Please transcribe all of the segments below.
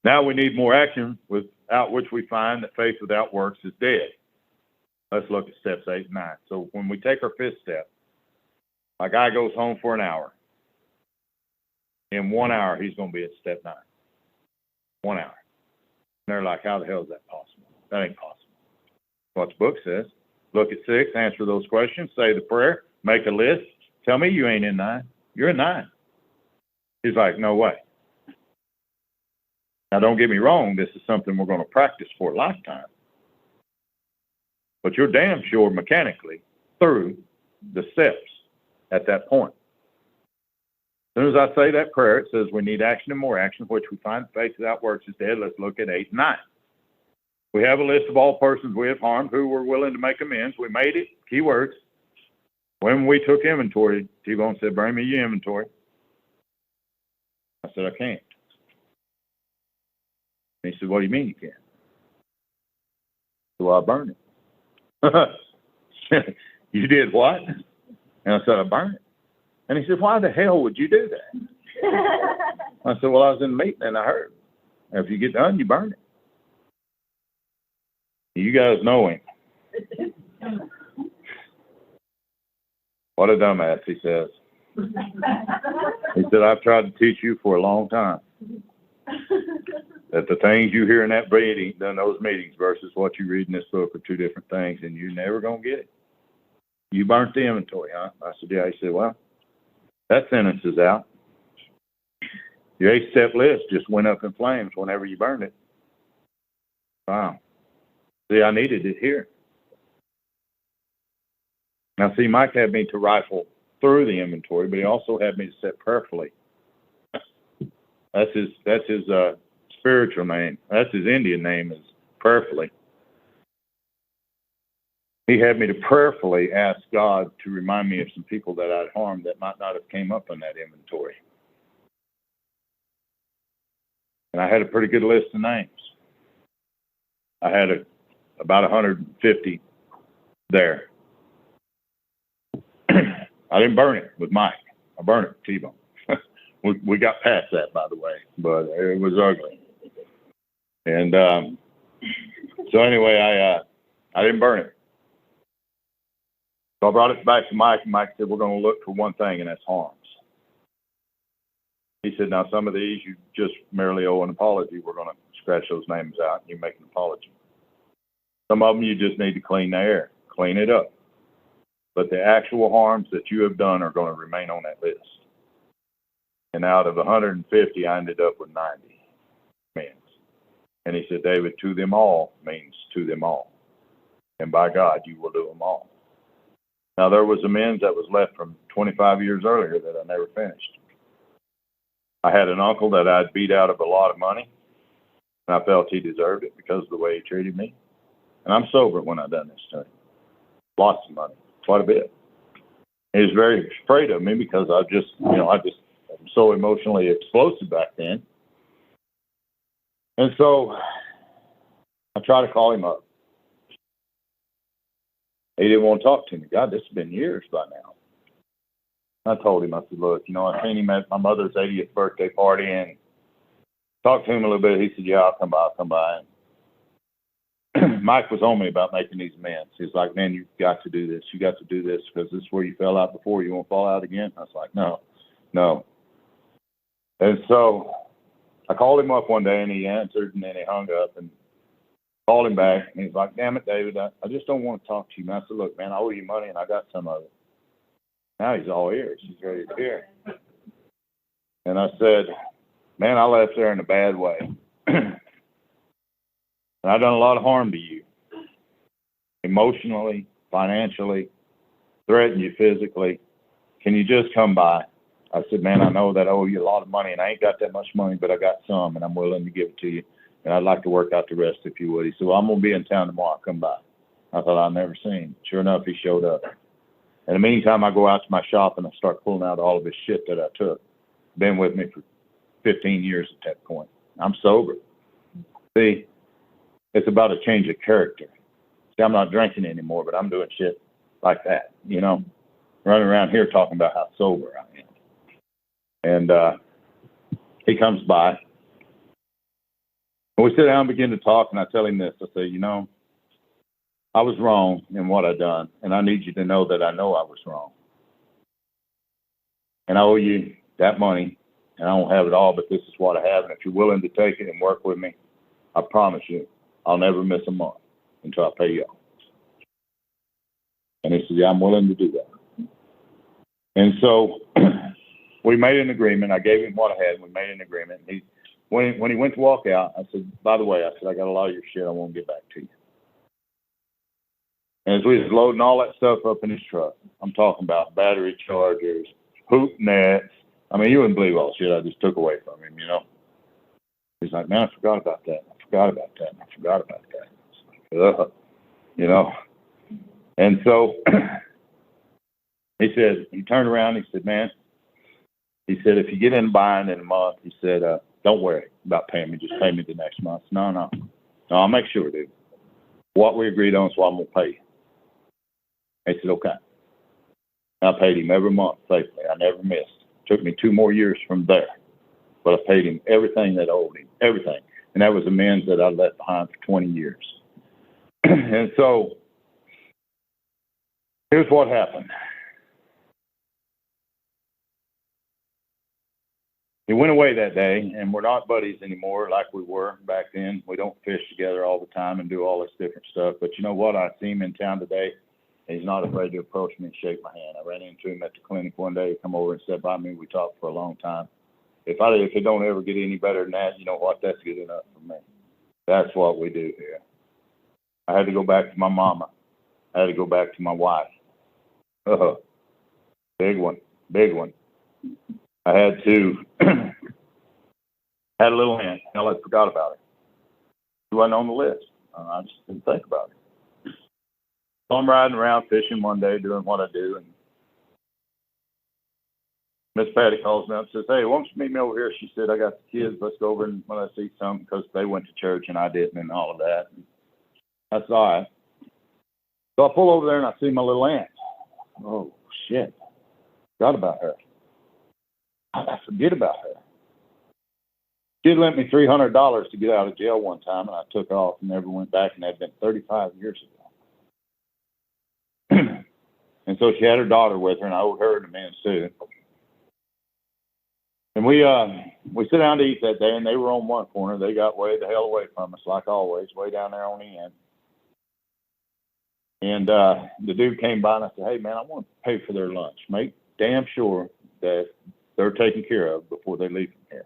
Now we need more action, without which we find that faith without works is dead. Let's look at steps 8 and 9. So when we take our 5th step, a guy goes home for an hour. In 1 hour, he's going to be at step 9. 1 hour. And they're like, how the hell is that possible? That ain't possible. What the book says. Look at 6, answer those questions, say the prayer, make a list. Tell me you ain't in 9. You're in 9. He's like, no way. Now, don't get me wrong. This is something we're going to practice for a lifetime. But you're damn sure mechanically through the steps at that point. As soon as I say that prayer, it says we need action and more action, which we find faith without works is dead. Let's look at 8 and 9. We have a list of all persons we have harmed who were willing to make amends. We made it. Key words. When we took inventory, T-Bone said, bring me your inventory. I said, I can't. And he said, what do you mean you can't? So I burned it. You did what? And I said, I burned it. And he said, why the hell would you do that? I said, well, I was in the meeting and I heard. If you get done, you burn it. You guys know him. What a dumbass, he says. He said, I've tried to teach you for a long time that the things you hear in that meeting, in those meetings versus what you read in this book are 2 different things, and you're never going to get it. You burnt the inventory, huh? I said, yeah. He said, well, that sentence is out. Your 8-step list just went up in flames whenever you burned it. Wow. See, I needed it here. Now, see, Mike had me to rifle through the inventory, but he also had me to set prayerfully. That's his spiritual name. That's his Indian name, is prayerfully. He had me to prayerfully ask God to remind me of some people that I'd harmed that might not have came up in that inventory. And I had a pretty good list of names. I had about 150 there. I didn't burn it with Mike. I burned it with T-Bone. we got past that, by the way, but it was ugly. And so anyway, I didn't burn it. So I brought it back to Mike, and Mike said, we're going to look for one thing, and that's harms. He said, now some of these you just merely owe an apology. We're going to scratch those names out, and you make an apology. Some of them you just need to clean the air, clean it up. But the actual harms that you have done are going to remain on that list. And out of 150, I ended up with 90 amends. And he said, David, to them all means to them all. And by God, you will do them all. Now, there was amends that was left from 25 years earlier that I never finished. I had an uncle that I'd beat out of a lot of money, and I felt he deserved it because of the way he treated me. And I'm sober when I done this to him. Lots of money, quite a bit. He was very afraid of me because I'm so emotionally explosive back then. And so I tried to call him up. He didn't want to talk to me. God, this has been years by now. I told him, I said, look, I seen him at my mother's 80th birthday party and talked to him a little bit. He said, yeah, I'll come by. And Mike was on me about making these amends. He's like, man, you've got to do this. You got to do this because this is where you fell out before. You won't fall out again? I was like, no. And so I called him up one day, and he answered, and then he hung up and called him back. And he's like, damn it, David, I just don't want to talk to you. And I said, look, man, I owe you money, and I got some of it. Now he's all ears. He's ready to hear. And I said, man, I left there in a bad way. And I've done a lot of harm to you. Emotionally, financially, threatened you physically. Can you just come by? I said, man, I know that I owe you a lot of money, and I ain't got that much money, but I got some, and I'm willing to give it to you. And I'd like to work out the rest if you would. He said, well, I'm going to be in town tomorrow. I'll come by. I thought I'd never seen him. Sure enough, he showed up. In the meantime, I go out to my shop and I start pulling out all of his shit that I took. Been with me for 15 years at that point. I'm sober. See, it's about a change of character. See, I'm not drinking anymore, but I'm doing shit like that, running around here talking about how sober I am. And he comes by. And we sit down and begin to talk, and I tell him this. I say, I was wrong in what I done, and I need you to know that I know I was wrong. And I owe you that money, and I don't have it all, but this is what I have. And if you're willing to take it and work with me, I promise you, I'll never miss a month until I pay you off. And he said, yeah, I'm willing to do that. And so we made an agreement. I gave him what I had, and we made an agreement. And when he went to walk out, I said, by the way, I said, I got a lot of your shit. I won't get back to you. And as we was loading all that stuff up in his truck, I'm talking about battery chargers, hoop nets. I mean, you wouldn't believe all the shit I just took away from him, He's like, man, I forgot about that. I forgot about that. I forgot about that. And so he said, he turned around, he said, man, he said, if you get in bind in a month, he said, don't worry about paying me. Just pay me the next month. No, I'll make sure, dude. What we agreed on is what I'm going to pay you. He said, okay. I paid him every month faithfully. I never missed. It took me 2 more years from there. But I paid him everything that I owed him, everything. And that was amends that I left behind for 20 years. And so here's what happened. He went away that day, and we're not buddies anymore like we were back then. We don't fish together all the time and do all this different stuff. But you know what? I see him in town today. He's not afraid to approach me and shake my hand. I ran into him at the clinic one day. He come over and sat by me. We talked for a long time. If it don't ever get any better than that, you know what? That's good enough for me. That's what we do here. I had to go back to my mama. I had to go back to my wife. Big one. I had to, had a little aunt. I forgot about it. She wasn't on the list. I just didn't think about it. So I'm riding around fishing one day, doing what I do, and Miss Patty calls me up and says, hey, why don't you meet me over here? She said, I got the kids. Let's go over and let's eat something, because they went to church and I didn't, and all of that. And that's all right. So I pull over there and I see my little aunt. Oh, shit. Forgot about her. I forget about her. She had lent me $300 to get out of jail one time, and I took off and never went back, and that had been 35 years ago. And so she had her daughter with her, and I owed her an amends too. And we sit down to eat that day, and they were on one corner. They got way the hell away from us, like always, way down there on the end. And the dude came by, and I said, hey, man, I want to pay for their lunch. Make damn sure that they're taken care of before they leave from here.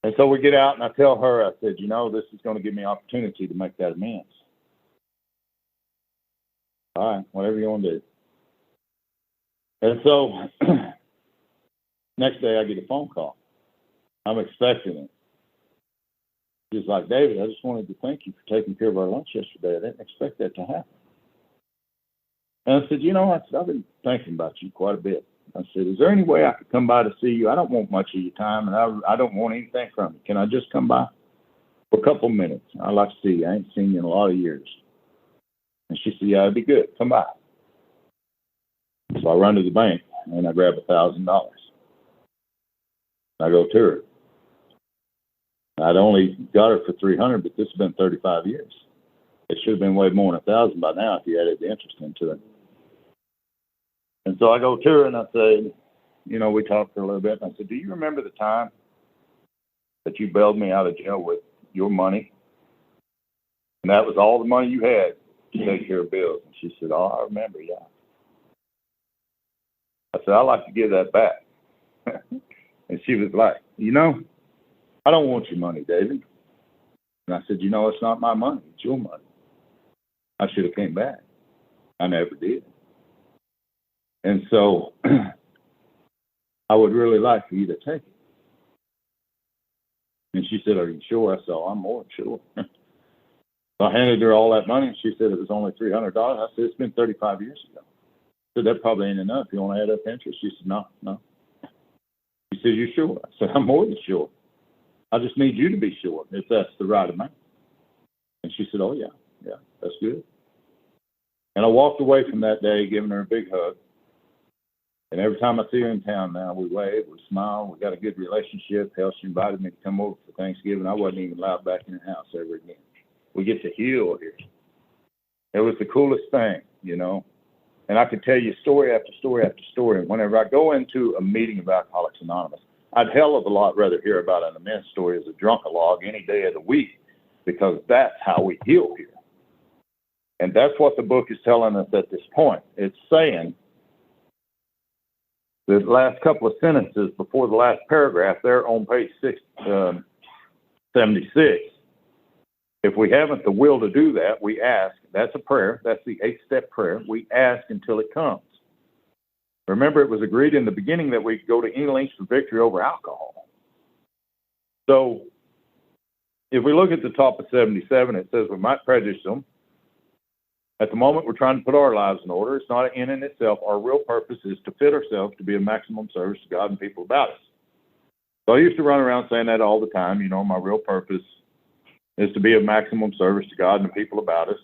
And so we get out, and I tell her, I said, this is going to give me an opportunity to make that amends. All right, whatever you want to do. And so next day I get a phone call. I'm expecting it. She's like, David, I just wanted to thank you for taking care of our lunch yesterday. I didn't expect that to happen. And I said, I've been thinking about you quite a bit. I said, is there any way I could come by to see you? I don't want much of your time, and I don't want anything from you. Can I just come by for a couple minutes? I'd like to see you. I ain't seen you in a lot of years. And she said, yeah, it'd be good. Come by. So I run to the bank, and I grab $1,000. I go to her. I'd only got her for $300, but this has been 35 years. It should have been way more than $1,000 by now if you added the interest into it. And so I go to her and I say, we talked for a little bit. And I said, do you remember the time that you bailed me out of jail with your money? And that was all the money you had to take care of bills. And she said, oh, I remember, yeah. I said, I'd like to give that back. And she was like, I don't want your money, David. And I said, it's not my money. It's your money. I should have came back. I never did. And so I would really like for you to take it. And she said, are you sure? I said, oh, I'm more than sure. So I handed her all that money, and she said it was only $300. I said, it's been 35 years ago. I said, that probably ain't enough. You want to add up interest? She said, no. She said, you sure? I said, I'm more than sure. I just need you to be sure if that's the right amount. And she said, oh, yeah, that's good. And I walked away from that day giving her a big hug. And every time I see her in town now, we wave, we smile, we got a good relationship. Hell, she invited me to come over for Thanksgiving. I wasn't even allowed back in her house ever again. We get to heal here. It was the coolest thing, you know. And I could tell you story after story after story. And whenever I go into a meeting of Alcoholics Anonymous, I'd hell of a lot rather hear about an immense story as a drunk-a-log any day of the week, because that's how we heal here. And that's what the book is telling us at this point. It's saying, the last couple of sentences before the last paragraph there on page 76, if we haven't the will to do that, we ask. That's a prayer. That's the 8-step prayer. We ask until it comes. Remember, it was agreed in the beginning that we go to any lengths for victory over alcohol. So if we look at the top of 77, it says we might prejudice them. At the moment, we're trying to put our lives in order. It's not an end in itself. Our real purpose is to fit ourselves to be of maximum service to God and people about us. So I used to run around saying that all the time. You know, my real purpose is to be of maximum service to God and the people about us.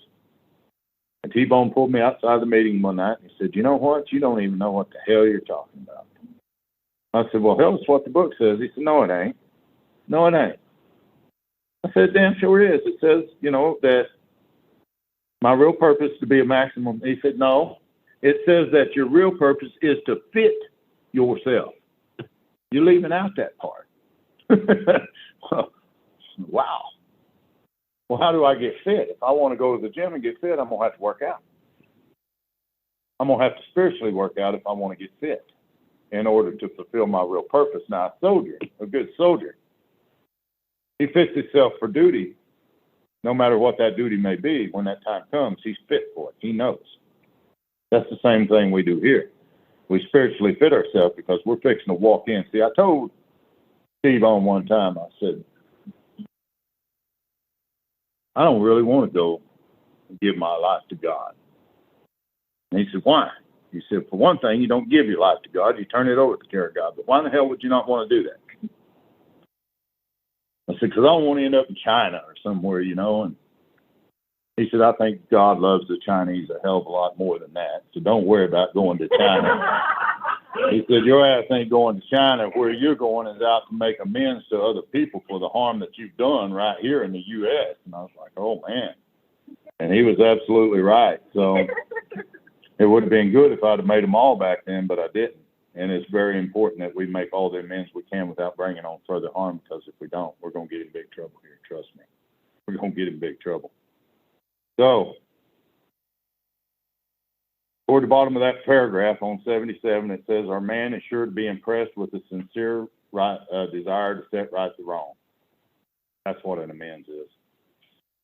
And T-Bone pulled me outside the meeting one night and he said, you know what? You don't even know what the hell you're talking about. I said, well, hell, it's what the book says. He said, no, it ain't. No, it ain't. I said, damn sure it is. It says, you know, that my real purpose is to be a maximum. He said, no, it says that your real purpose is to fit yourself. You're leaving out that part. Wow. Well, how do I get fit? If I want to go to the gym and get fit, I'm going to have to work out. I'm going to have to spiritually work out if I want to get fit in order to fulfill my real purpose. Now, a soldier, a good soldier, he fits himself for duty. No matter what that duty may be, when that time comes, he's fit for it. He knows. That's the same thing we do here. We spiritually fit ourselves because we're fixing to walk in. See, I told Steve on one time, I said, I don't really want to go and give my life to God. And he said, why? He said, for one thing, you don't give your life to God. You turn it over to the care of God. But why in the hell would you not want to do that? I said, because I don't want to end up in China or somewhere, you know. And he said, I think God loves the Chinese a hell of a lot more than that. So don't worry about going to China. He said, your ass ain't going to China. Where you're going is out to make amends to other people for the harm that you've done right here in the U.S. And I was like, oh, man. And he was absolutely right. So it would have been good if I'd have made them all back then, but I didn't. And it's very important that we make all the amends we can without bringing on further harm, because if we don't, we're going to get in big trouble here. Trust me. We're going to get in big trouble. So, toward the bottom of that paragraph on 77, it says, our man is sure to be impressed with a sincere desire to set right the wrong. That's what an amends is.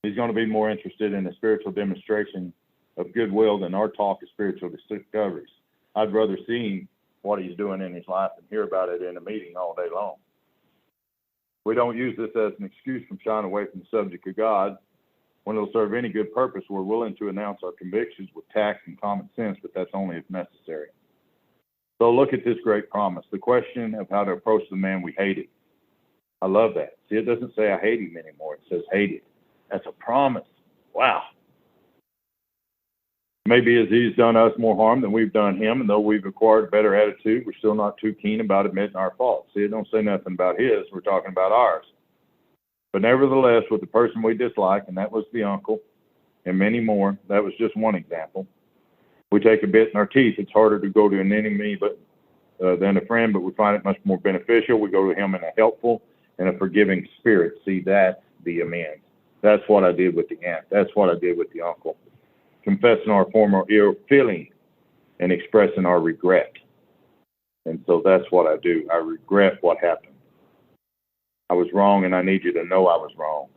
He's going to be more interested in a spiritual demonstration of goodwill than our talk of spiritual discoveries. I'd rather see him what he's doing in his life and hear about it in a meeting all day long. We don't use this as an excuse from shying away from the subject of God. When it'll serve any good purpose, we're willing to announce our convictions with tact and common sense, but that's only if necessary. So look at this great promise, the question of how to approach the man we hated. I love that. See, it doesn't say I hate him anymore. It says hated. That's a promise. Wow. Maybe as he's done us more harm than we've done him, and though we've acquired a better attitude, we're still not too keen about admitting our faults. See, it don't say nothing about his. We're talking about ours. But nevertheless, with the person we dislike, and that was the uncle, and many more, that was just one example. We take a bit in our teeth. It's harder to go to an enemy than a friend, but we find it much more beneficial. We go to him in a helpful and a forgiving spirit. See, that's the amends. That's what I did with the aunt. That's what I did with the uncle. Confessing our former ill feeling and expressing our regret. And so that's what I do. I regret what happened. I was wrong, and I need you to know I was wrong.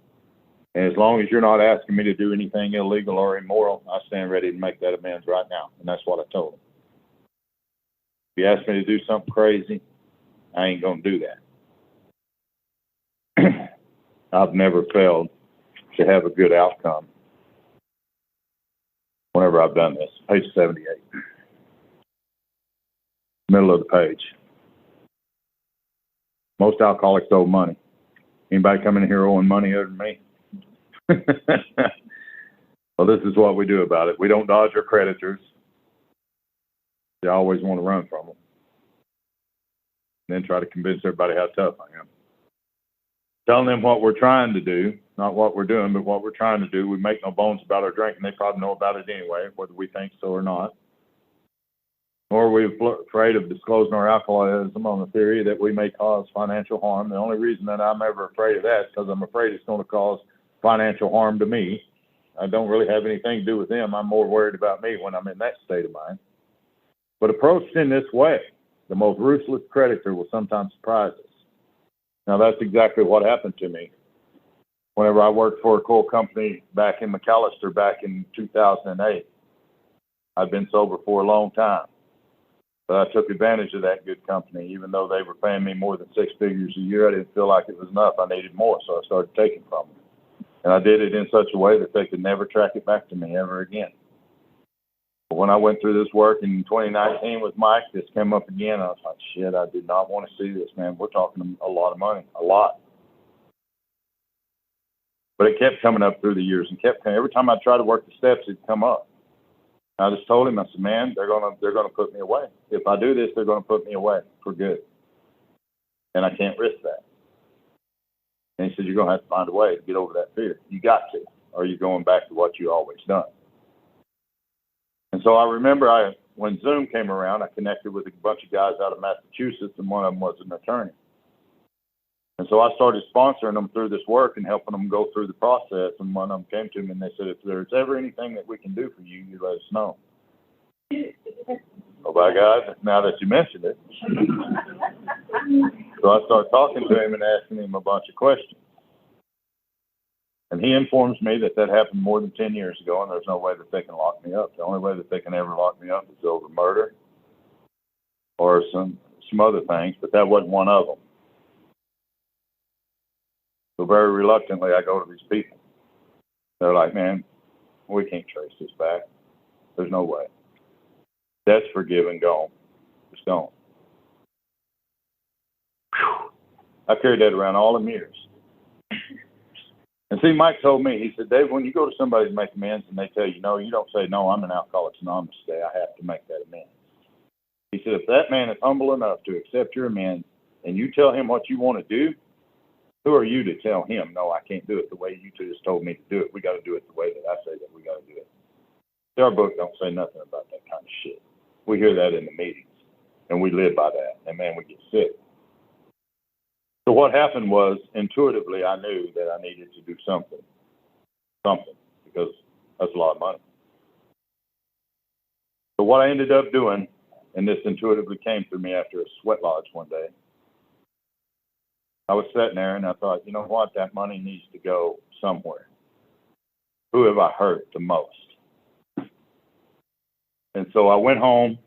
And as long as you're not asking me to do anything illegal or immoral, I stand ready to make that amends right now. And that's what I told him. If you ask me to do something crazy, I ain't going to do that. I've never failed to have a good outcome whenever I've done this. Page 78. Middle of the page. Most alcoholics owe money. Anybody coming in here owing money other than me? Well, this is what we do about it. We don't dodge our creditors. They always want to run from them. then try to convince everybody how tough I am. Telling them what we're trying to do, not what we're doing, but what we're trying to do. We make no bones about our drinking. They probably know about it anyway, whether we think so or not. Or we're afraid of disclosing our alcoholism on the theory that we may cause financial harm. The only reason that I'm ever afraid of that is because I'm afraid it's going to cause financial harm to me. I don't really have anything to do with them. I'm more worried about me when I'm in that state of mind. But approached in this way, the most ruthless creditor will sometimes surprise us. Now, that's exactly what happened to me. Whenever I worked for a coal company back in McAllister back in 2008, I'd been sober for a long time. But I took advantage of that good company. Even though they were paying me more than 6 figures a year, I didn't feel like it was enough. I needed more, so I started taking from them. And I did it in such a way that they could never track it back to me ever again. But when I went through this work in 2019 with Mike, this came up again. I was like, shit, I did not want to see this, man. We're talking a lot of money, a lot. But it kept coming up through the years and kept coming. Every time I tried to work the steps, it'd come up. I just told him, I said, man, they're gonna put me away. If I do this, they're gonna put me away for good. And I can't risk that. And he said, you're gonna have to find a way to get over that fear. You got to, or you're going back to what you always done. And so I remember when Zoom came around, I connected with a bunch of guys out of Massachusetts, and one of them was an attorney. And so I started sponsoring them through this work and helping them go through the process. And one of them came to me and they said, if there's ever anything that we can do for you, you let us know. Oh, by God, now that you mentioned it. So I started talking to him and asking him a bunch of questions. And he informs me that that happened more than 10 years ago, and there's no way that they can lock me up. The only way that they can ever lock me up is over murder or some other things, but that wasn't one of them. So very reluctantly, I go to these people. They're like, man, we can't trace this back. There's no way. That's forgiven, gone. It's gone. Whew. I carried that around all them years. And see, Mike told me, he said, Dave, when you go to somebody to make amends and they tell you no, you don't say, no, I'm an Alcoholics Anonymous today. I have to make that amends. He said, if that man is humble enough to accept your amends and you tell him what you want to do, who are you to tell him, no, I can't do it the way you two just told me to do it. We got to do it the way that I say that we got to do it. Our book don't say nothing about that kind of shit. We hear that in the meetings, and we live by that. And, man, we get sick. So what happened was, intuitively, I knew that I needed to do something, because that's a lot of money. So what I ended up doing, and this intuitively came through me after a sweat lodge one day, I was sitting there and I thought, you know what, that money needs to go somewhere. Who have I hurt the most? And so I went home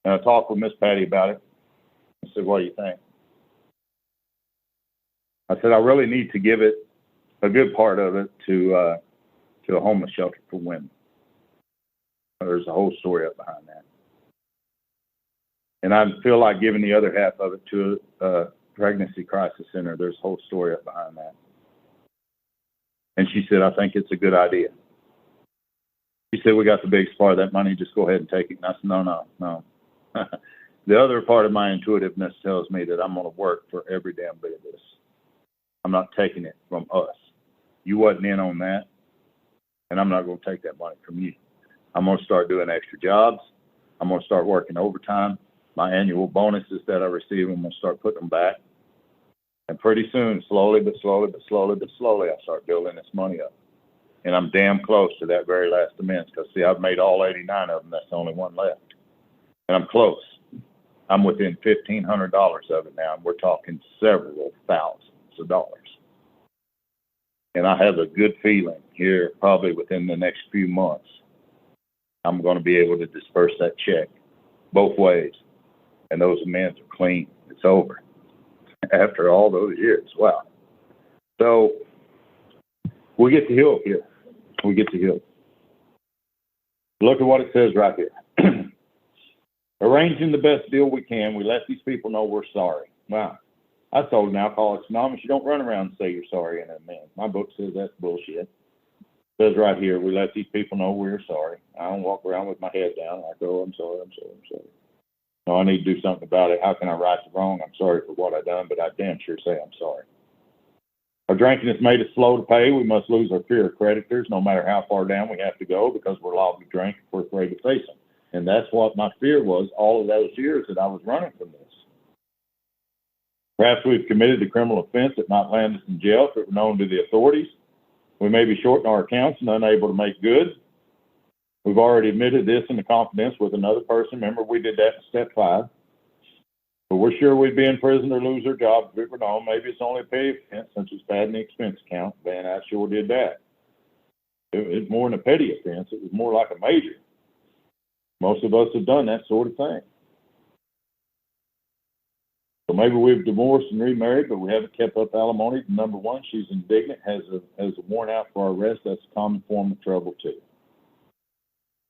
and I talked with Miss Patty about it. I said, what do you think? I said, I really need to give it, a good part of it, to a homeless shelter for women. There's a whole story up behind that. And I feel like giving the other half of it to a pregnancy crisis center. There's a whole story up behind that. And she said, I think it's a good idea. She said, we got the biggest part of that money, just go ahead and take it. And I said, no. The other part of my intuitiveness tells me that I'm going to work for every damn bit of this. I'm not taking it from us. You wasn't in on that, and I'm not going to take that money from you. I'm going to start doing extra jobs. I'm going to start working overtime. My annual bonuses that I receive, I'm going to start putting them back. And pretty soon, slowly, I start building this money up. And I'm damn close to that very last amends, because, see, I've made all 89 of them. That's the only one left. And I'm close. I'm within $1,500 of it now, and we're talking several thousands of dollars. And I have a good feeling here, probably within the next few months, I'm going to be able to disperse that check both ways. And those amends are clean. It's over. After all those years. Wow. So we get to heal here. We get to heal. Look at what it says right here. Arranging the best deal we can, we let these people know we're sorry. Wow. I told an Alcoholics Anonymous, you don't run around and say you're sorry in an amends. My book says that's bullshit. It says right here, we let these people know we're sorry. I don't walk around with my head down. I go, I'm sorry. No, I need to do something about it. How can I right the wrong? I'm sorry for what I done, but I damn sure say I'm sorry. Our drinking has made us slow to pay. We must lose our fear of creditors, no matter how far down we have to go, because we're liable to drink if we're afraid to face them. And that's what my fear was all of those years that I was running from this. Perhaps we've committed the criminal offense that might land us in jail if it were known to the authorities. We may be short in our accounts and unable to make good. We've already admitted this in the confidence with another person. Remember, we did that in step 5. But we're sure we'd be in prison or lose our job if it were known. Maybe it's only a petty offense since it's bad in the expense account. Man, I sure did that. It's more than a petty offense. It was more like a major. Most of us have done that sort of thing. So maybe we've divorced and remarried, but we haven't kept up alimony. Number 1, she's indignant, has a warrant out for our arrest. That's a common form of trouble too.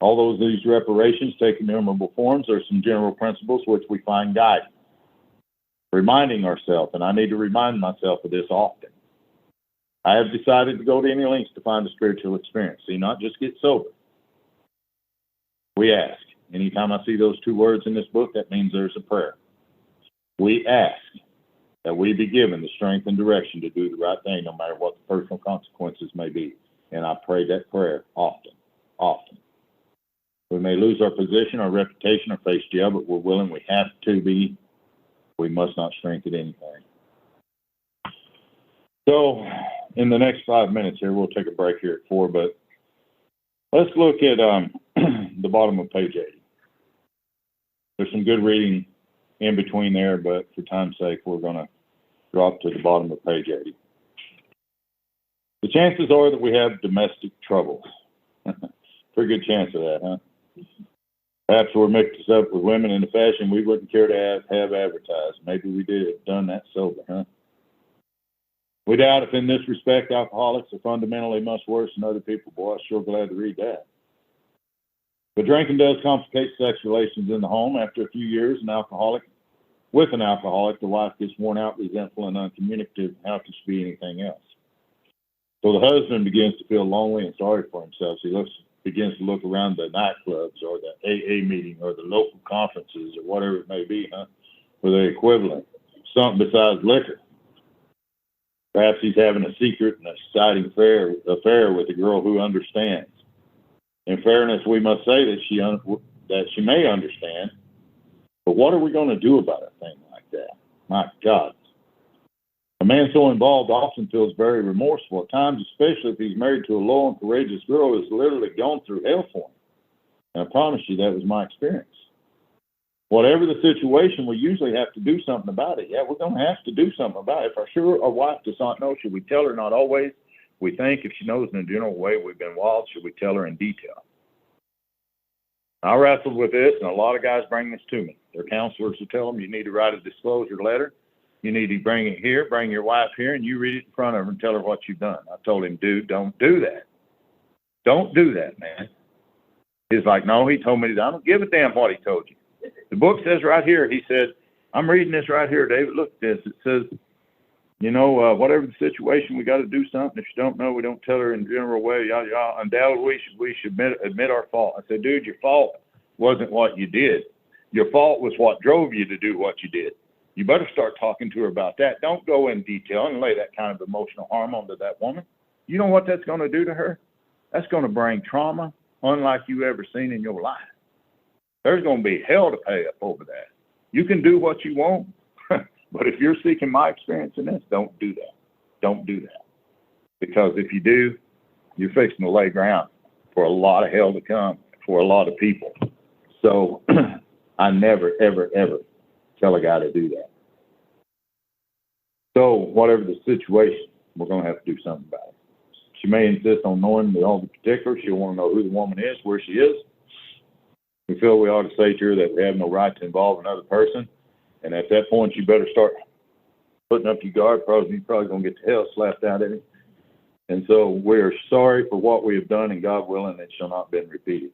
Although these reparations take innumerable forms, there are some general principles which we find guiding. Reminding ourselves, and I need to remind myself of this often. I have decided to go to any lengths to find a spiritual experience. See, not just get sober. We ask. Anytime I see those 2 words in this book, that means there's a prayer. We ask that we be given the strength and direction to do the right thing, no matter what the personal consequences may be. And I pray that prayer often, often. We may lose our position, our reputation, or face jail, but we're willing. We have to be. We must not shrink at anything. So, in the next 5 minutes here, we'll take a break here at 4, but let's look at the bottom of page 80. There's some good reading in between there, but for time's sake, we're going to drop to the bottom of page 80. The chances are that we have domestic troubles. Pretty good chance of that, huh? Perhaps we're mixed up with women in a fashion we wouldn't care to have advertised. Maybe we did have done that sober, huh? We doubt if in this respect alcoholics are fundamentally much worse than other people. Boy, I'm sure glad to read that. But drinking does complicate sex relations in the home. After a few years, with an alcoholic, the wife gets worn out, resentful, and uncommunicative. How can she be anything else? So the husband begins to feel lonely and sorry for himself. He begins to look around the nightclubs or the AA meeting or the local conferences or whatever it may be, huh? For the equivalent, something besides liquor. Perhaps he's having a secret and exciting affair with a girl who understands. In fairness, we must say that she may understand, but what are we going to do about a thing like that? My God. A man so involved often feels very remorseful at times, especially if he's married to a loyal and courageous girl who has literally gone through hell for him. And I promise you that was my experience. Whatever the situation, we usually have to do something about it. Yeah, we're going to have to do something about it. If our wife does not know, should we tell her? Not always. We think if she knows in a general way we've been wild, should we tell her in detail? I wrestled with this, and a lot of guys bring this to me. Their counselors will tell them you need to write a disclosure letter. You need to bring it here, bring your wife here, and you read it in front of her and tell her what you've done. I told him, dude, don't do that. Don't do that, man. He's like, no, he told me that. I don't give a damn what he told you. The book says right here, he said, I'm reading this right here, David. Look at this. It says, you know, whatever the situation, we got to do something. If you don't know, we don't tell her in a general way. Undoubtedly, we should admit our fault. I said, dude, your fault wasn't what you did. Your fault was what drove you to do what you did. You better start talking to her about that. Don't go in detail and lay that kind of emotional harm onto that woman. You know what that's going to do to her? That's going to bring trauma unlike you ever seen in your life. There's going to be hell to pay up over that. You can do what you want, but if you're seeking my experience in this, don't do that. Don't do that. Because if you do, you're fixing to lay ground for a lot of hell to come for a lot of people. So I never, ever, ever tell a guy to do that. So whatever the situation, we're going to have to do something about it. She may insist on knowing all the particulars. She'll want to know who the woman is, where she is. We feel we ought to say to her that we have no right to involve another person. And at that point, you better start putting up your guard. You're probably going to get the hell slapped out of it. And so we are sorry for what we have done, and God willing, it shall not be repeated.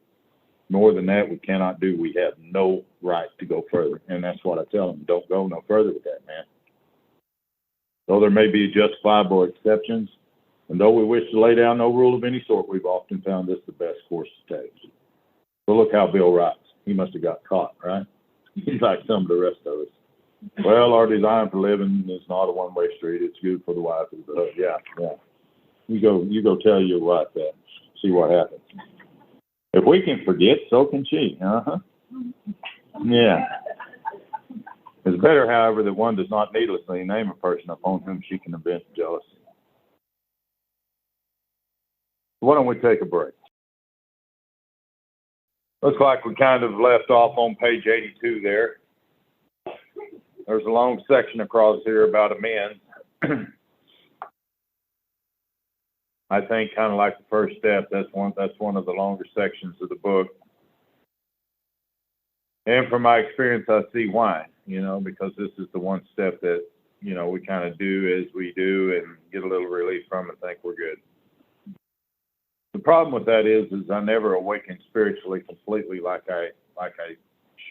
More than that, we cannot do. We have no right to go further. And that's what I tell them. Don't go no further with that, man. Though there may be justifiable exceptions, and though we wish to lay down no rule of any sort, we've often found this the best course to take. So look how Bill writes. He must have got caught, right? like some of the rest of us. Well, our design for living is not a one-way street. It's good for the wife and the husband. Yeah, yeah. You go tell your wife that. See what happens. If we can forget, so can she. Uh-huh. Yeah. It's better, however, that one does not needlessly name a person upon whom she can invent jealousy. Why don't we take a break? Looks like we kind of left off on page 82 there. There's a long section across here about amends. I think kind of like the first step, that's one of the longer sections of the book. And from my experience, I see why, because this is the one step that, we kind of do as we do and get a little relief from and think we're good. The problem with that is I never awaken spiritually completely like I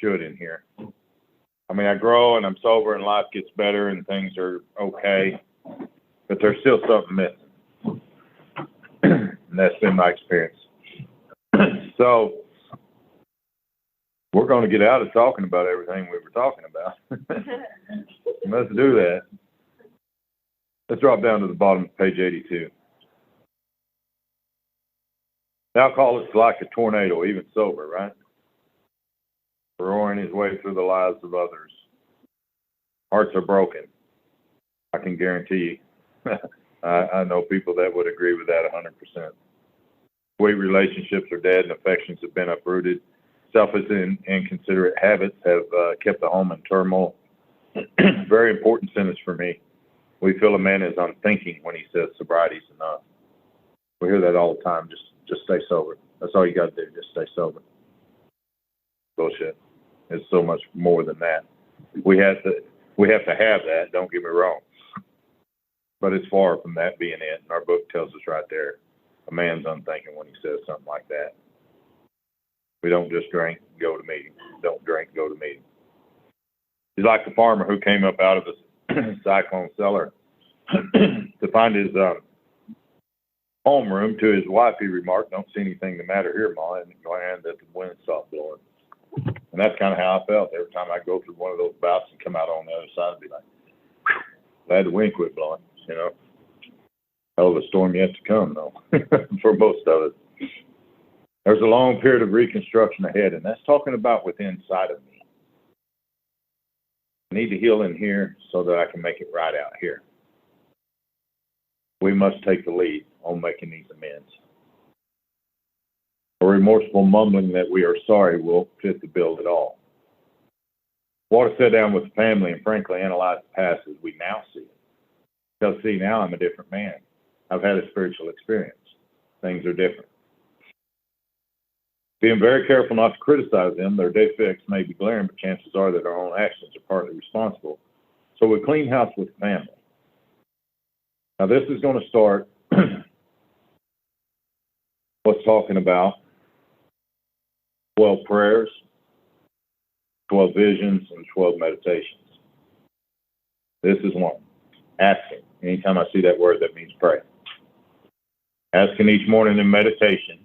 should in here. I mean, I grow and I'm sober and life gets better and things are okay, but there's still something missing. And that's been my experience. So we're going to get out of talking about everything we were talking about. Let's do that. Let's drop down to the bottom of page 82. Alcohol is like a tornado, even sober, right? Roaring his way through the lives of others. Hearts are broken. I can guarantee you. I know people that would agree with that 100%. Sweet relationships are dead and affections have been uprooted. Selfish and inconsiderate habits have kept the home in turmoil. Very important sentence for me. We feel a man is unthinking when he says sobriety's enough. We hear that all the time. Just stay sober. That's all you got to do. Just stay sober. Bullshit. It's so much more than that. We have to have that. Don't get me wrong. But it's far from that being it. And our book tells us right there, a man's unthinking when he says something like that. We don't just drink, go to meetings. Don't drink, go to meetings. He's like the farmer who came up out of the cyclone cellar to find his homeroom. To his wife, he remarked, "Don't see anything the matter here, Ma," and glad that the wind stopped blowing. And that's kind of how I felt every time I go through one of those bouts and come out on the other side and be like, whew, glad the wind quit blowing, Hell of a storm yet to come, though, for most of it. There's a long period of reconstruction ahead, and that's talking about within inside of me. I need to heal in here so that I can make it right out here. We must take the lead on making these amends. A remorseful mumbling that we are sorry will fit the bill at all. We ought to sit down with the family and frankly analyze the past as we now see it. Because see, now I'm a different man. I've had a spiritual experience. Things are different. Being very careful not to criticize them, their defects may be glaring, but chances are that our own actions are partly responsible. So we clean house with the family. Now this is going to start what's talking about 12 prayers, 12 visions, and 12 meditations. This is one. Asking. Anytime I see that word, that means pray. Asking each morning in meditation.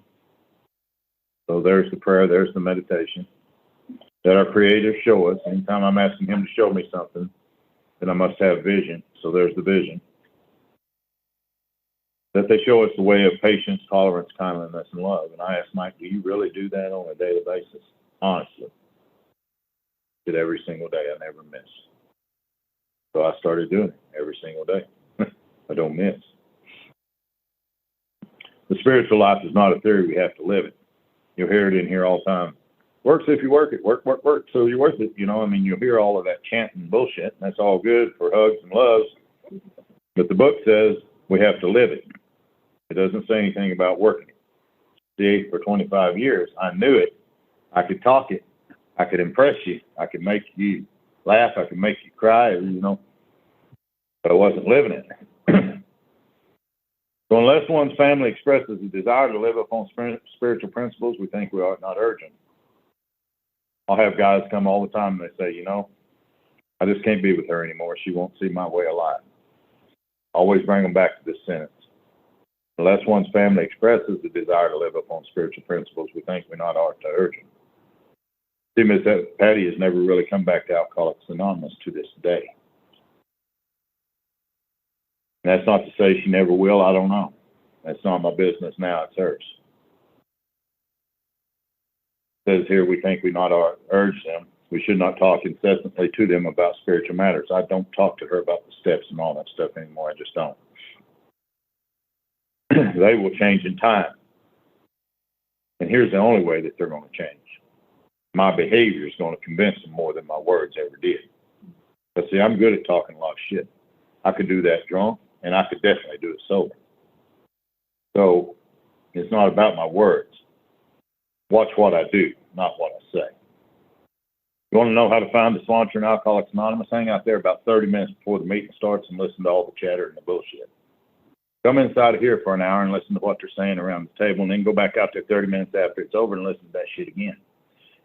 So there's the prayer, there's the meditation. That our Creator show us. Anytime I'm asking Him to show me something, then I must have vision. So there's the vision. That they show us the way of patience, tolerance, kindness, and love. And I asked Mike, do you really do that on a daily basis? Honestly. I did every single day. I never miss. So I started doing it every single day. I don't miss. The spiritual life is not a theory. We have to live it. You'll hear it in here all the time. Works if you work it. Work, so you're worth it. You'll hear all of that chanting bullshit. And that's all good for hugs and loves. But the book says we have to live it. It doesn't say anything about working it. See, for 25 years, I knew it. I could talk it. I could impress you. I could make you laugh. I could make you cry, but I wasn't living it. So unless one's family expresses a desire to live upon spiritual principles, we think we ought not urge them. I'll have guys come all the time and they say, I just can't be with her anymore. She won't see my way of life. Always bring them back to this sentence. Unless one's family expresses the desire to live upon spiritual principles, we think we not ought to urge them. See, Miss Patty has never really come back to Alcoholics Anonymous to this day. And that's not to say she never will. I don't know. That's not my business now. It's hers. It says here, we think we not urge them. We should not talk incessantly to them about spiritual matters. I don't talk to her about the steps and all that stuff anymore. I just don't. They will change in time. And here's the only way that they're going to change. My behavior is going to convince them more than my words ever did. But see, I'm good at talking a lot of shit. I could do that drunk, and I could definitely do it sober. So it's not about my words. Watch what I do, not what I say. You want to know how to find the sponsor in Alcoholics Anonymous? Hang out there about 30 minutes before the meeting starts and listen to all the chatter and the bullshit. Come inside of here for an hour and listen to what they're saying around the table, and then go back out there 30 minutes after it's over and listen to that shit again.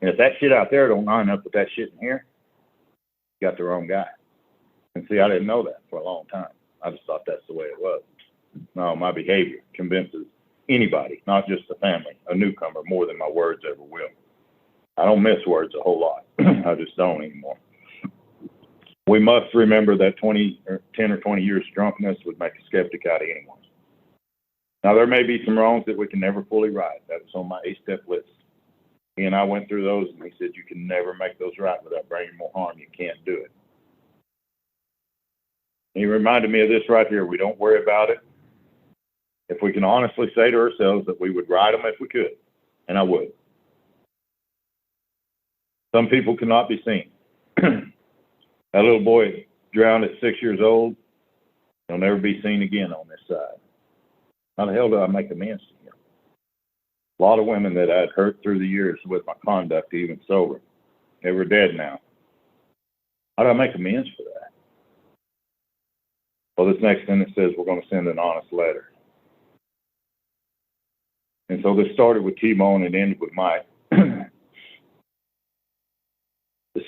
And if that shit out there don't line up with that shit in here, you got the wrong guy. And see, I didn't know that for a long time. I just thought that's the way it was. No, my behavior convinces anybody, not just the family, a newcomer, more than my words ever will. I don't miss words a whole lot. I just don't anymore. We must remember that 10 or 20 years of drunkenness would make a skeptic out of anyone. Now, there may be some wrongs that we can never fully right. That was on my 8-step list. He and I went through those, and he said, you can never make those right without bringing more harm. You can't do it. And he reminded me of this right here. We don't worry about it. If we can honestly say to ourselves that we would right them if we could, and I would. Some people cannot be seen. That little boy drowned at 6 years old. He'll never be seen again on this side. How the hell do I make amends to him? A lot of women that I'd hurt through the years with my conduct, even sober, they were dead now. How do I make amends for that? Well, this next sentence says we're going to send an honest letter. And so this started with T-Bone and ended with Mike. The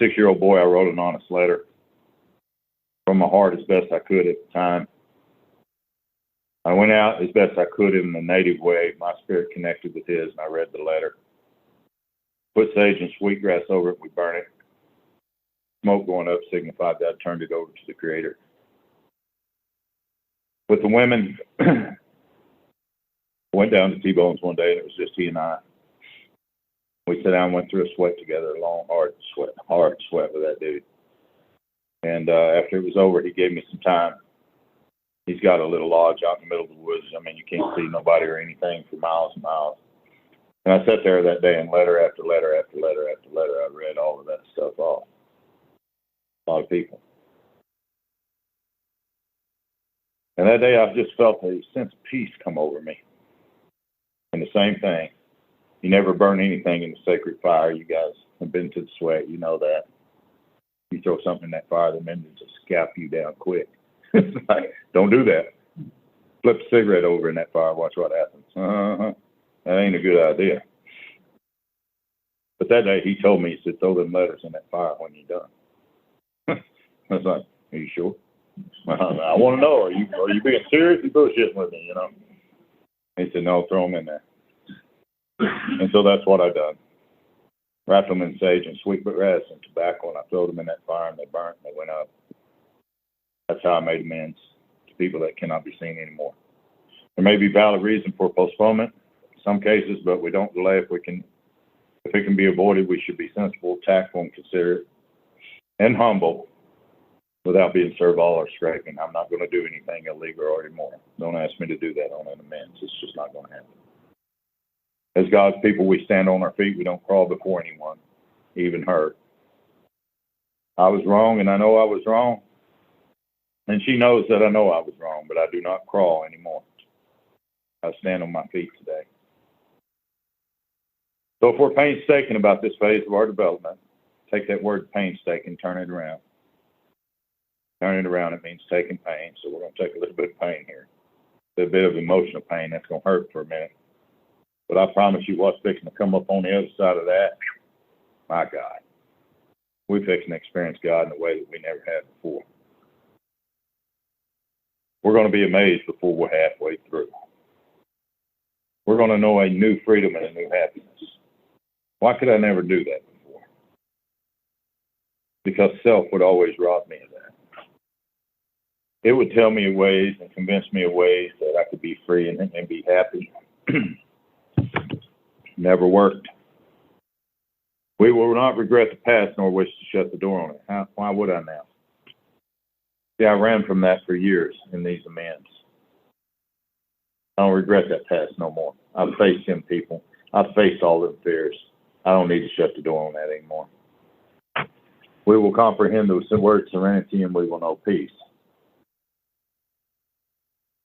6-year-old boy, I wrote an honest letter from my heart as best I could at the time. I went out as best I could in the native way. My spirit connected with his, and I read the letter. Put sage and sweetgrass over it, we burn it. Smoke going up signified that I turned it over to the Creator. With the women, I went down to T-Bone's one day, and it was just he and I. We sat down and went through a sweat together, a long, hard sweat with that dude. And after it was over, he gave me some time. He's got a little lodge out in the middle of the woods. I mean, you can't see nobody or anything for miles and miles. And I sat there that day, and letter after letter after letter after letter, I read all of that stuff off. A lot of people. And that day, I just felt a sense of peace come over me. And the same thing. You never burn anything in the sacred fire. You guys have been to the sweat. You know that. You throw something in that fire, the men just scalp you down quick. It's like, don't do that. Flip a cigarette over in that fire. Watch what happens. That ain't a good idea. But that day, he told me, he said, throw them letters in that fire when you're done. I was like, are you sure? I want to know, are you being serious? You bullshitting with me, you know? He said, no, throw them in there. And so that's what I done. Wrapped them in sage and sweetgrass and tobacco, and I threw them in that fire, and they burnt, and they went up. That's how I made amends to people that cannot be seen anymore. There may be valid reason for postponement in some cases, but we don't delay if it can be avoided. We should be sensible, tactful, and considerate, and humble, without being servile or scraping. I'm not going to do anything illegal or immoral. Don't ask me to do that on an amends. It's just not going to happen. As God's people, we stand on our feet. We don't crawl before anyone, even her. I was wrong, and I know I was wrong. And she knows that I know I was wrong, but I do not crawl anymore. I stand on my feet today. So if we're painstaking about this phase of our development, take that word painstaking, turn it around. Turn it around, it means taking pain. So we're going to take a little bit of pain here. A bit of emotional pain. That's going to hurt for a minute. But I promise you what's fixing to come up on the other side of that, my God. We're fixing to experience God in a way that we never have before. We're going to be amazed before we're halfway through. We're going to know a new freedom and a new happiness. Why could I never do that before? because self would always rob me of that. It would tell me of ways and convince me of ways that I could be free and be happy. Never worked. We will not regret the past nor wish to shut the door on it. Why would I now? See, I ran from that for years in these amends. I don't regret that past no more. I've faced them people. I've faced all them fears. I don't need to shut the door on that anymore. We will comprehend the word serenity and we will know peace.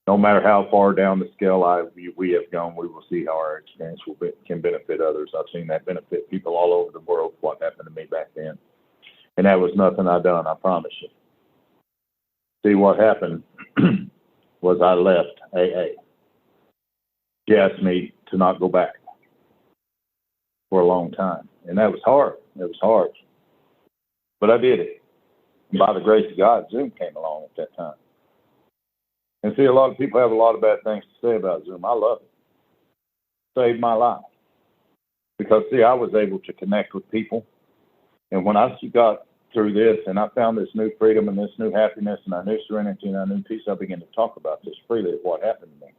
No matter how far down the scale we have gone, we will see how our experience can benefit others. I've seen that benefit people all over the world, what happened to me back then. And that was nothing I done, I promise you. See, what happened was I left AA. She asked me to not go back for a long time. And that was hard. It was hard. But I did it. And by the grace of God, Zoom came along at that time. And see, a lot of people have a lot of bad things to say about Zoom. I love it. Saved my life. Because, see, I was able to connect with people. And when I got through this and I found this new freedom and this new happiness and I knew serenity and I knew peace, I began to talk about this freely of what happened to me.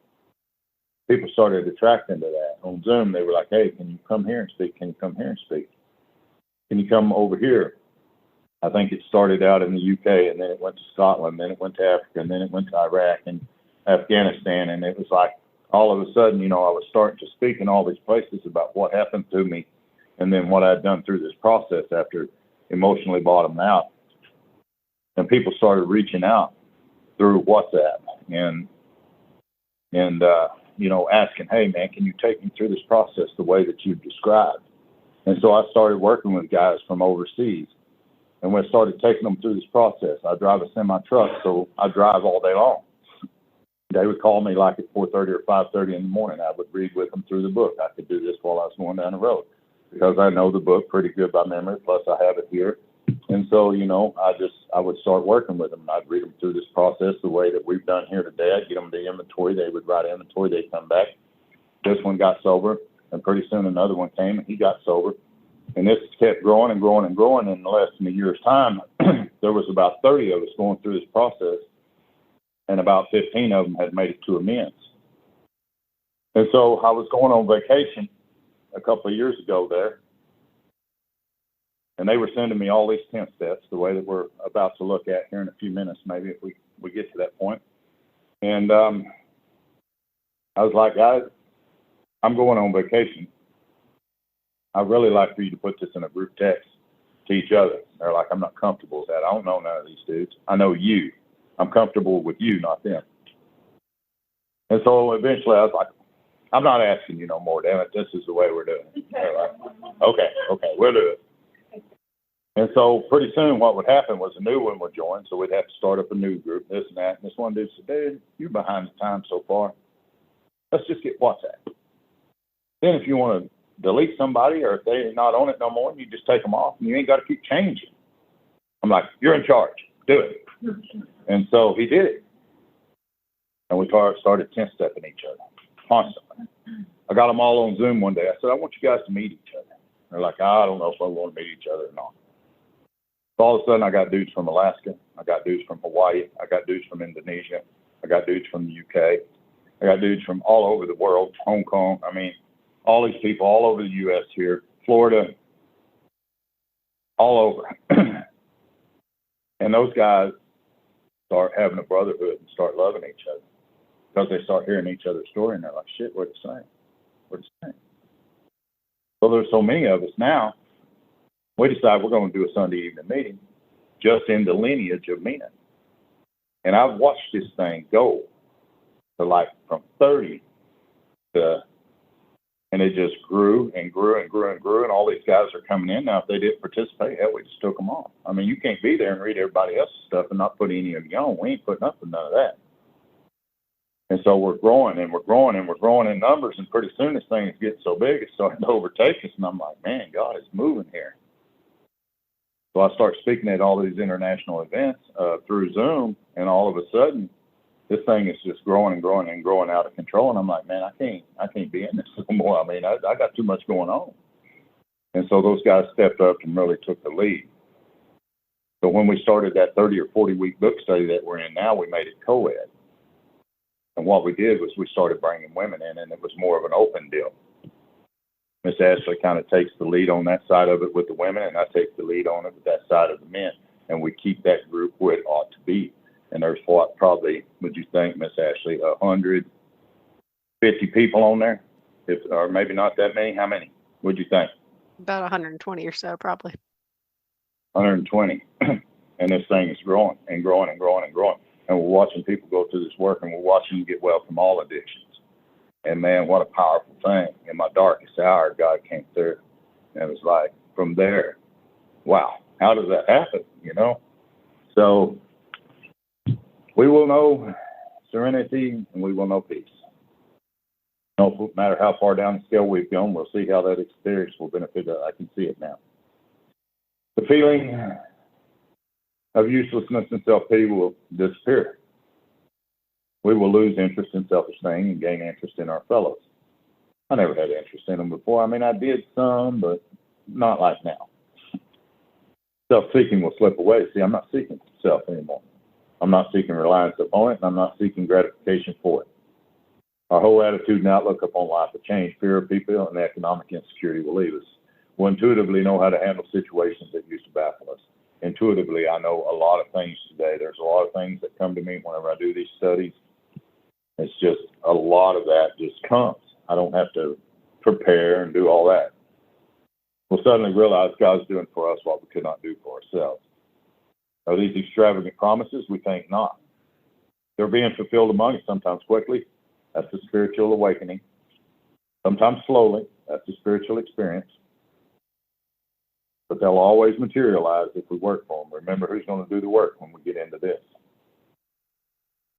People started attracting to that. On Zoom, they were like, hey, can you come here and speak? Can you come here and speak? Can you come over here? I think it started out in the UK, and then it went to Scotland, then it went to Africa, and then it went to Iraq and Afghanistan. And it was like all of a sudden, I was starting to speak in all these places about what happened to me and then what I'd done through this process after emotionally bottomed out. And people started reaching out through WhatsApp and asking, hey, man, can you take me through this process the way that you've described? And so I started working with guys from overseas. And we started taking them through this process. I drive a semi-truck, so I drive all day long. They would call me like at 4:30 or 5:30 in the morning. I would read with them through the book. I could do this while I was going down the road because I know the book pretty good by memory, plus I have it here. And so, I would start working with them. I'd read them through this process the way that we've done here today. I'd get them the inventory. They would write inventory. They'd come back. This one got sober, and pretty soon another one came, and he got sober. And this kept growing and growing and growing. In less than a year's time, there was about 30 of us going through this process, and about 15 of them had made it to amends. And so I was going on vacation a couple of years ago there, and they were sending me all these 10 steps, the way that we're about to look at here in a few minutes, maybe if we get to that point. And I was like, guys, I'm going on vacation. I'd really like for you to put this in a group text to each other. They're like, I'm not comfortable with that. I don't know none of these dudes. I know you. I'm comfortable with you, not them. And so eventually I was like, I'm not asking you no more, damn it. This is the way we're doing it. They're like, okay, we'll do it. And so pretty soon what would happen was a new one would join, so we'd have to start up a new group, this and that. And this one dude said, dude, you're behind the times so far. Let's just get WhatsApp. Then if you want to delete somebody, or if they're not on it no more, you just take them off and you ain't got to keep changing. I'm like, you're in charge. Do it. And so he did it. And we started 10-stepping each other constantly. I got them all on Zoom one day. I said, I want you guys to meet each other. They're like, I don't know if I want to meet each other or not. So all of a sudden, I got dudes from Alaska. I got dudes from Hawaii. I got dudes from Indonesia. I got dudes from the UK. I got dudes from all over the world, Hong Kong. I mean, all these people all over the U.S. here, Florida, all over. And those guys start having a brotherhood and start loving each other because they start hearing each other's story, and they're like, shit, we're the same. We're the same. So there's so many of us now, we decide we're going to do a Sunday evening meeting just in the lineage of men. And I've watched this thing go to like from 30 to, and it just grew and grew and grew and grew, and all these guys are coming in now. If they didn't participate, hell, we just took them off. I mean, you can't be there and read everybody else's stuff and not put any of your own. We ain't putting up with none of that. And so we're growing and we're growing and we're growing in numbers, and pretty soon this thing is getting so big it's starting to overtake us, and I'm like, man, God is moving here. So I start speaking at all these international events through Zoom, and all of a sudden, this thing is just growing and growing and growing out of control. And I'm like, man, I can't be in this no more. I mean, I got too much going on. And so those guys stepped up and really took the lead. So when we started that 30 or 40 week book study that we're in now, we made it co-ed. And what we did was we started bringing women in, and it was more of an open deal. Miss Ashley kind of takes the lead on that side of it with the women, and I take the lead on it with that side of the men. And we keep that group where it ought to be. And there's what, probably, would you think, Miss Ashley, 150 people on there? Or maybe not that many. How many? Would you think? About 120 or so, probably. 120. And this thing is growing and growing and growing and growing. And we're watching people go through this work, and we're watching them get well from all addictions. And man, what a powerful thing. In my darkest hour, God came through. And it was like, from there, wow, how does that happen, you know? So we will know serenity, and we will know peace. No matter how far down the scale we've gone, we'll see how that experience will benefit us. I can see it now. The feeling of uselessness and self-pity will disappear. We will lose interest in selfish things and gain interest in our fellows. I never had interest in them before. I mean, I did some, but not like now. Self-seeking will slip away. See, I'm not seeking self anymore. I'm not seeking reliance upon it, and I'm not seeking gratification for it. Our whole attitude and outlook upon life will change. Fear of people and economic insecurity will leave us. We'll intuitively know how to handle situations that used to baffle us. Intuitively, I know a lot of things today. There's a lot of things that come to me whenever I do these studies. It's just a lot of that just comes. I don't have to prepare and do all that. We'll suddenly realize God's doing for us what we could not do for ourselves. Are these extravagant promises? We think not. They're being fulfilled among us, sometimes quickly. That's the spiritual awakening. Sometimes slowly. That's the spiritual experience. But they'll always materialize if we work for them. Remember who's going to do the work when we get into this.